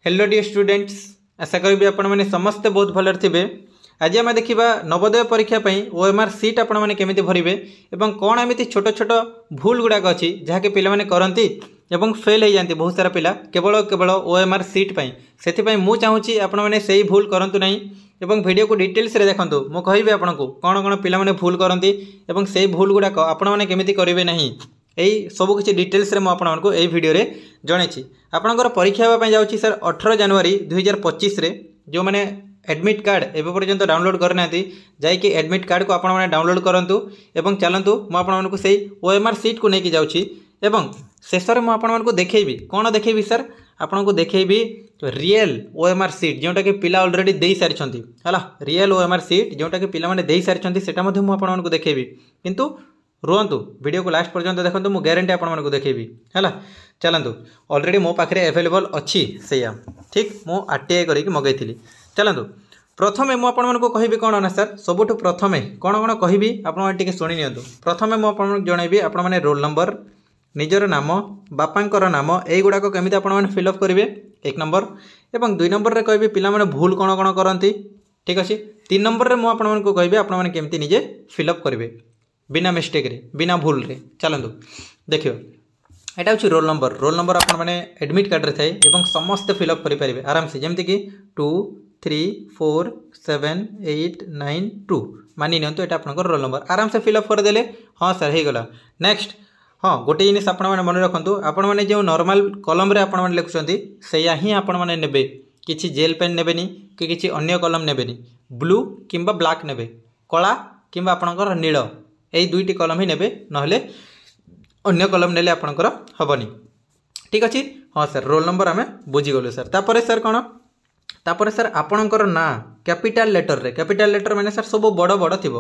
Hello dear students, आशा करी आपण मैंने समस्ते बहुत भलर थे। आज आम देखा नवोदय परीक्षा ओएमआर सीट आपण मैंने केमी भरवे और कौन एमती छोट छोट भूल गुड़ाक अच्छी जहाँकि पे करती फेल हो जाती बहुत सारा पिला केवल केवल ओएमआर सीट से मुझे चाहूँगी आपण मैंने से भूल करूँ ना एवं वीडियो को डिटेल्स रे देखंतु मु कहिबे आपनको कौन कौन पिला माने भूल करती एवं से भूल गुड़ाक आपण मैंने केमी करेंगे नहीं यही सब किसी डिटेल्स रे मु आपनको एई वीडियो रे जणैछि। आपनकर परीक्षा होबा जाउछि सर 18 जनवरी 2025 रे जो माने एडमिट कार्ड एबे पर्यंत डाउनलोड करना जाइए एडमिट कार्ड को आपण डाउनलोड करूँ एवं चलतु मुझे से ओएमआर सीट को लेकिन जाऊँगी एवं शेष में मुझे देखी कौन देखी सर आपन को देखी रियल ओएमआर सीट जोटा कि पिला ऑलरेडी दे सारी है रियल ओएमआर सीट जोटा कि पिला माने दे सारी से मुझे देखी किंतु रुहतु वीडियो को लास्ट पर्यंत देखो मुझे ग्यारंटी आपको देखी है चलतु ऑलरेडी मो पाखे अवेलेबल अच्छी से ठीक मु आरटीआई करके मगैली। चलतु प्रथमे मुझे कहबी कौन ना सर सबुठ प्रथमे कौन कौन कहबी आपटे शुणी नि प्रथमे मुझे जनइबी आपण मैंने रोल नंबर निजर नाम बापांकर नाम युड़ाक केमी आपने फिलअप करेंगे एक नंबर एवं दुई नंबर रे कहबी पिला माने भूल कौन कौन करती ठीक अच्छे। तीन नंबर रे मुझे कहबी आपने केमती निजे फिलअप करेंगे बिना मिस्टेक रे बिना भूल रे। चलतु देखियो यहाँ हूँ रोल नंबर आप एडमिट कार्ड रे थाए एवं समस्ते फिलअप करेंगे आराम से जमती कि 2 3 4 7 8 9 2 मानि नियंतु एटा आपनकर रोल नंबर आराम से फिलअप करदेले। हाँ सर हो गला नेक्स्ट। हाँ गोटे जिनिस आपण मैंने मन रखु आपण मैंने जो नॉर्मल कलम रे आपण मैंने लिखुंट से ही आपण मैंने नेबे किसी जेल पेन नेबेनी कि किसी अन्य कलम नेबेनी ब्लू किंबा ब्लैक नेबे कला किंबा आपणकर नील यही दुईटी कलम ही नेबे नहले अन्य कलम नेले आपणकर हबनी ठीक अच्छे। हाँ सर रोल नंबर आम बुझीगलु सर तापर सर कौन तापर सर आपणकर ना कैपिटल लेटर माने सर सब बड़ बड़ थी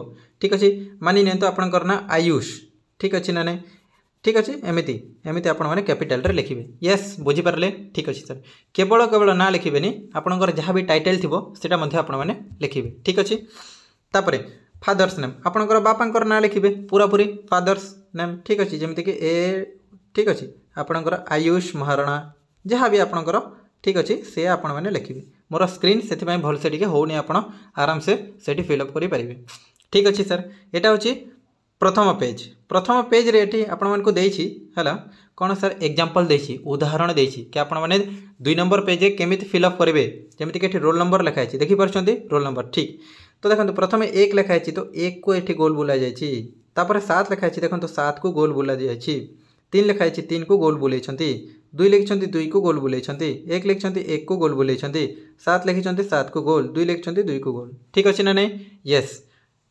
ठीक अच्छे मानि नियंतु आपणकर ना आयुष ठीक अच्छे ना नहीं ठीक अच्छे एमती एमती आपण मैंने कैपिटल रे लिखिबे यस बुझीपारे ठीक अच्छे सर केवल केवल ना लिखिबेनी आपणकर जहाँ भी टाइटल थी सेटा मध्य आपण मैंने लिखिबे ठीक अच्छे। तापर फादर्स नेम आपणकर बापांकर ना लिखिबे पूरा पूरी फादर्स नेम ठीक अच्छे जमती कि ए ठीक अच्छे आपणकर आयुष महाराणा जहाँ भी आपणकर ठीक अच्छे से आपण मैंने लिखिबे मोर स्क्रीन से भलसे टिके होनी आप आराम से सेठी फिलअप करेंगे ठीक अच्छे सर। यहाँ हूँ प्रथम पेज रे एठी आपण मानकु देछि हला कौन सर एग्जांपल देछि उदाहरण देछि कि आपण माने 2 नंबर पेज केमिति फिलअप करेंगे जमती कि रोल नंबर लिखाई देखि पारछंती रोल नंबर ठीक तो देखो प्रथम 1 लिखाई तो 1 को एठी गोल बुला जाइछि तापर 7 लिखाई देखो 7 को गोल बुला जाइछि 3 लिखाई 3 को गोल बुलेछंती 2 लिखिछंती 2 को गोल बुलेछंती 1 लिखिछंती 1 को गोल बुलेछंती 7 लिखिछंती 7 को गोल 2 लिखिछंती 2 को गोल ठीक अच्छे ना नहीं यस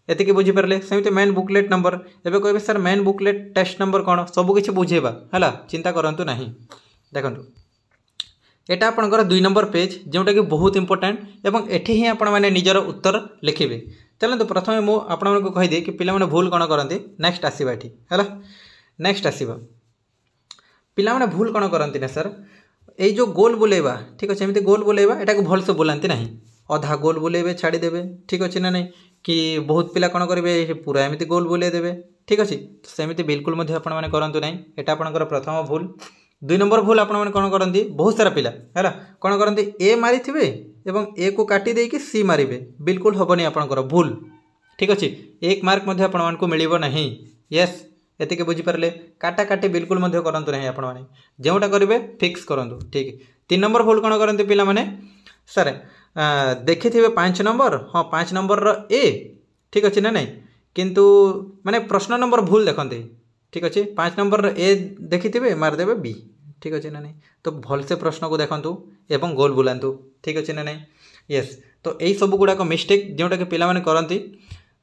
एतिके बुझीपारे सेमती मेन बुकलेट नंबर एबे कहबे सर मेन बुकलेट टेस्ट नंबर कौन सबू किसी बुझेबा है चिंता करंतु नहीं। देखंतु एटा आपनकर 2 नंबर पेज जोटा कि बहुत इंपोर्टेंट एवं एठी ही आपण माने निजर उत्तर लिखिबे। चलतु प्रथमे मु आपण मानकु कहि दे कि पिला माने भूल कौन करंती नेक्स्ट आसीबा एठी हैला नेक्स्ट आसीबा पिला माने भूल कौन करंती ना सर ए जो गोल बुलेबा ठीक अच्छे एमती गोल बुलेबा एटा को भल से बुलांती नहीं अधा गोल बुलेबे छाड़ी देबे ठीक अच्छे ना नहीं कि बहुत पिला कौन करेंगे पूरा एमती गोल बुले देबे ठीक अच्छे सेमती बिल्कुल मध्य आपण माने करंतु नहीं एटा आपणकर प्रथम भूल। 2 नंबर भूल आपण माने कौन करंती बहुत सारा पिला है कौन करंती ए मारी थिबे एवं ए को काटी देकी सी मारिबे बिल्कुल हबनी आपणकर भूल ठीक अच्छे 1 मार्क मध्य आपण मानकु मिलिबो नहीं यस एतिके बुझीपारे काटा काटी बिल्कुल मध्य करंतु नहीं आपण माने जोटा करेंगे फिक्स करंतु ठीक। 3 नंबर भूल कौन करंती पिला माने सर देखि थे 5 नंबर हाँ 5 नंबर ए ठीक अच्छे ना नहीं किंतु माने प्रश्न नंबर भूल देखते ठीक अच्छे 5 नंबर ए देखि थे मारदेवे बी ठीक अच्छे ना नहीं तो भल से प्रश्न को देखंतु एवं गोल बुलांतु ठीक अच्छे ना नहीं यस तो यही सब गुड़ाक मिस्टेक जोटा कि पिला माने करंती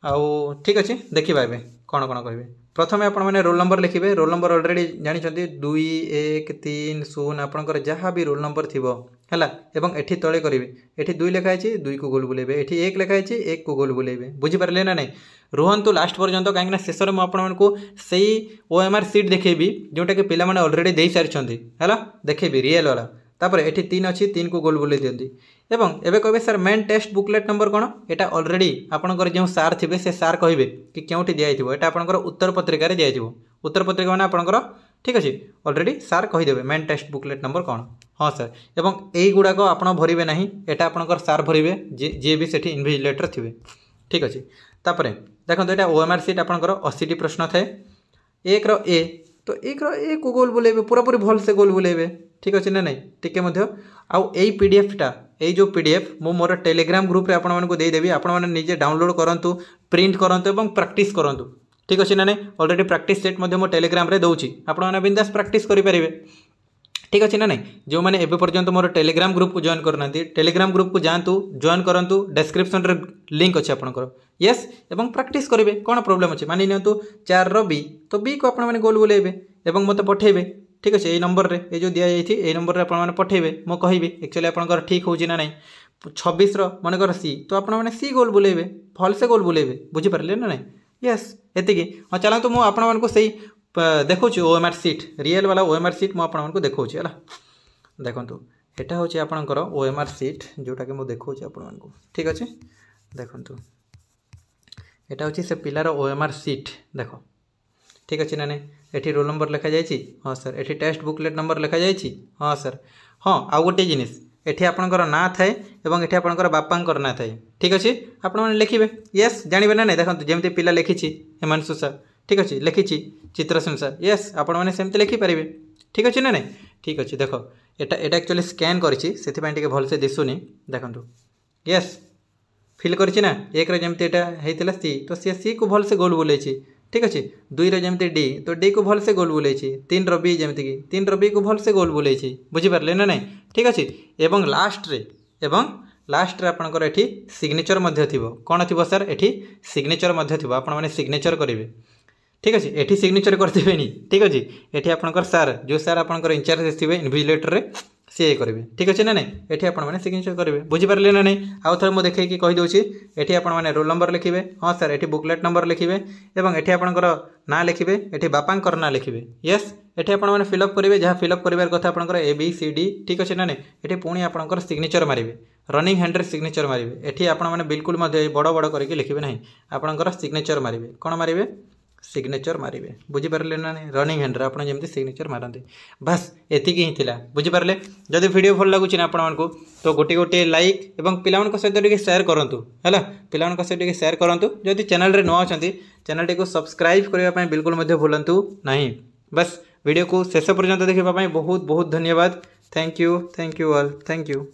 आउ ठीक अच्छे देखिबा एबे कौन कौन कहबे प्रथमे आपण माने रोल नंबर लिखिबे रोल नंबर ऑलरेडी जानिछंती 2 1 3 0 आपणकर जहाँ भी रोल नंबर थिबो हैला एवं एठी तळे करिवे एठी 2 लिखा है 2 को गोल बुलेबे एठी 1 लिखा है 1 को गोल बुलेबे बुझी पारले ना नहीं रुहंतु लास्ट पर्यंत कहीं शेष में आपण मानकु सेही ओएमआर सीट देखेबी जोटा कि पिला माने ऑलरेडी देई सारिछंती हैला देखेबी रियल वाला तापर एठी 3 अच्छी 3 को गोल बुले दियंती एवं एबे कहबे सर मेन टेस्ट बुकलेट नंबर कौन एटा ऑलरेडी आपणकर जो सार थिबे से सार कहबे कि केउठी दिया हिथिबो एटा आपणकर उत्तर पत्रिका रे दिया हिथिबो उत्तर पत्रिका माने आपणकर ठीक अच्छे ऑलरेडी सार कहीदेवे मेन टेस्ट बुकलेट नंबर कौन हाँ सर एवं यही गुड़ाक आप भरवे ना यहाँ आपंकर सार भरवे जी भी से इनविजिलेटर थे ठीक अच्छे तापर देखो यहाँ ओएमआर सीट आपंकर 80 प्रश्न थाए 1 रो ए तो 1 रो ए को गोल बुलेबे पूरापूरी भल से गोल बुलेबे ठीक अच्छे ना नहीं टिके आउ यही पीडीएफटा यही जो पीडीएफ मु मोर टेलीग्राम ग्रुप रे आपण मानकु देदेवी आपण माने निजे डाउनलोड करंतु प्रिंट करंतु एवं प्रैक्टिस करंतु ठीक अच्छे ना नहीं ऑलरेडी प्रैक्टिस सेट मो टेलीग्राम रे दउची आपण माने बिंदास प्रैक्टिस करि परिबे ठीक अच्छे ना नहीं जो मैंने एबे पर्यंत मोर टेलीग्राम ग्रुप को जॉइन करना टेलीग्राम ग्रुप को जातु जॉइन करंतु डिस्क्रिप्शन रे लिंक अच्छे आपनकर यस एवं प्रैक्टिस करेंगे कौन प्रोब्लेम अच्छे मानि नियंतु 4 रो बी तो बी को आपण माने गोल बुलेबे एवं मते पठेबे ठीक अच्छे यही नंबर रे ये जो दिया जाइथि ए नंबर रे आपण माने पठेबे मो कहबी एक्चुअली आपनकर ठीक होउची ना नहीं 26 रो मनकर सी तो आपण माने सी गोल बुलेबे भल से गोल बुलेबे बुझी पारले ना नहीं यस एतिकी हां चला तो मो आपण मानको सही देखो ओएमआर सीट रियल वाला ओएमआर सीट मो आपको देखो है देखो यहाँ हूँ आपंकर ओएमआर सीट जोटा कि मुझे देखा आपको ठीक अच्छे देखो यहाँ हूँ से पिलार ओएमआर सीट देख ठीक अच्छे ना नहीं ये रोल नंबर लिखा जाए हाँ सर ये टेस्ट बुकलेट नंबर लिखा जाए हाँ सर हाँ आउ गोटे जिनिस एठी आपंकर ना थाए एवं एठी आपंकर बापांकर ना थाए ठीक अच्छे आपण मैंने लिखिए यस जानवे ना नहीं देखो जमी पिला लिखी हिमांशु सर ठीक अच्छे लिखी चित्रसेन सर यस आपण मैंने सेमती लिखिपारे ठीक अच्छे ना नहीं ठीक अच्छे देख एटा एक्चुअली स्कैन करी से भलसे दिशुनी देखो यस फिल करी ना 1 रे जमती होता सी तो सी को भलसे गोल बुले ठीक अच्छे 2 रे जमती डी तो डी को भलसे गोल बुले 3 रो बी जमती कि 3 रो बी को भलसे गोल बुले बुझीपारे ना नहीं ठीक अच्छे एवं लास्ट रे आपंकर एठी सिग्नेचर मध्य थिबो कौन थी सर एठी सिग्नेचर मध्य थिबो आपण माने सिग्नेचर करेंगे ठीक अच्छे एठी सिग्नेचर करते ठीक अच्छे एठी आपंकर सार जो सार आपंकर इंचार्ज थे इनविजिलेटर रे सी करेंगे ठीक अच्छे ना नहीं एठी आपण माने सिग्नेचर करेंगे बुझीपारे ना नहीं आउ थे मुझे देखी कहीदे एठी आपण माने रोल नंबर लिखिए हाँ सर एठी बुकलेट नंबर लिखिए एवं एठी आपंकर ना लिखिए एठी बापांकर ना लिखिए यस एठी आपण माने फिलअप करेंगे जहाँ फिलअप करार कथा आपंकर ABCD ठीक अच्छे ना नहीं एठी पुणी आपंकर सिग्नेचर मारिबे रनिंग हैंड सिग्नेचर मारिबे एठी आपण माने बिल्कुल मध्य बड़ बड़ करके लिखिए ना आपंकर सिग्नेचर मारिबे कौन मारिबे सिग्नेचर मारिबे बुझीपारे ना नहीं रनिंग हैंड आप जमी सिग्नेचर मारते बस एतिकी ही थिला बुझीपारे जदि वीडियो भल लगुच ना आपको तो गोटे गोटे लाइक एवं पिला सहित शेयर करूँ है पिला सहित शेयर करूँ जदि चैनल रे नुआ अच्छा चैनल को सब्सक्राइब करने बिल्कुल भूलु ना बस वीडियो को शेष पर्यंत देखा बहुत बहुत धन्यवाद thank you all thank you.